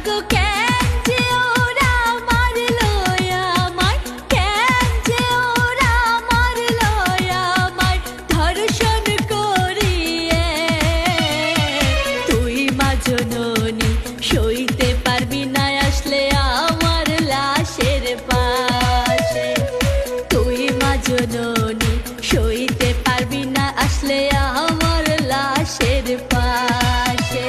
মাগো কেন যে ওরা মারলো আমায়, কেন যে ওরা মারলো আমায় ধর্ষণ করিয়ে। তুই মা জননী সইতে পারবি না আসলে আমার লাশের পাশে, তুই মা জননী সইতে পারবি না আসলে আমার লাশের পাশে।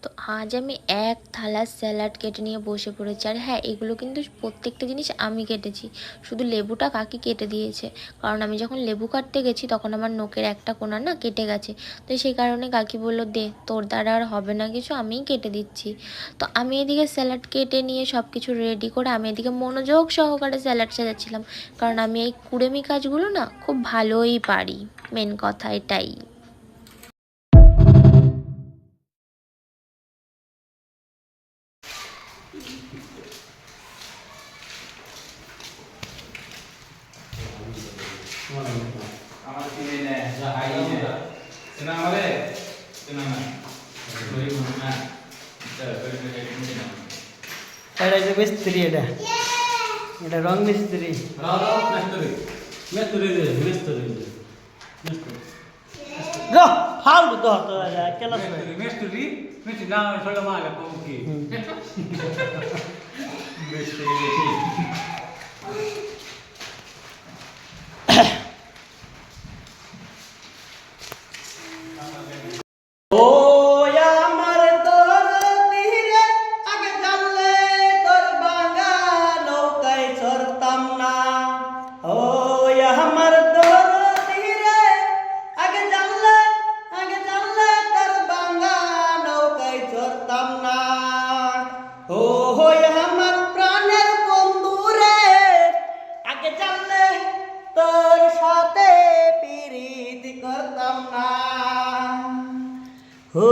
তো আজ আমি এক থালা স্যালাড কেটে নিয়ে বসে পড়েছি। আর হ্যাঁ, এগুলো কিন্তু প্রত্যেকটা জিনিস আমি কেটেছি, শুধু লেবুটা কাকি কেটে দিয়েছে। কারণ আমি যখন লেবু কাটতে গেছি তখন আমার নোকের একটা কোণা না কেটে গেছে। তো সেই কারণে কাকি বললো, দে তোর দ্বারা আর হবে না কিছু, আমিই কেটে দিচ্ছি। তো আমি এদিকে স্যালাড কেটে নিয়ে সব কিছু রেডি করে আমি এদিকে মনোযোগ সহকারে স্যালাড সাজাচ্ছিলাম। কারণ আমি এই কুড়েমি কাজগুলো না খুব ভালোই পারি, মেন কথা এটাই। এটা যে মিস্ত্রি, এটা এটা রং মিস্ত্রি। ফাউল তো হতো কেন মিস্ত্রি মিস্ত্রি না ছোটো মালা কম কি মিস্ত্রি ও আমার দরদি রে, আগে জানলে তোর বাঙা নৌকায় চড়তাম না। ও আমার দরদি রে, আগে জানলে তোর বাঙা নৌকায় চড়তাম না। ও আমার প্রাণের বন্ধু রে, আগে জানলে তোর সাথে পিরিত করতাম না। ও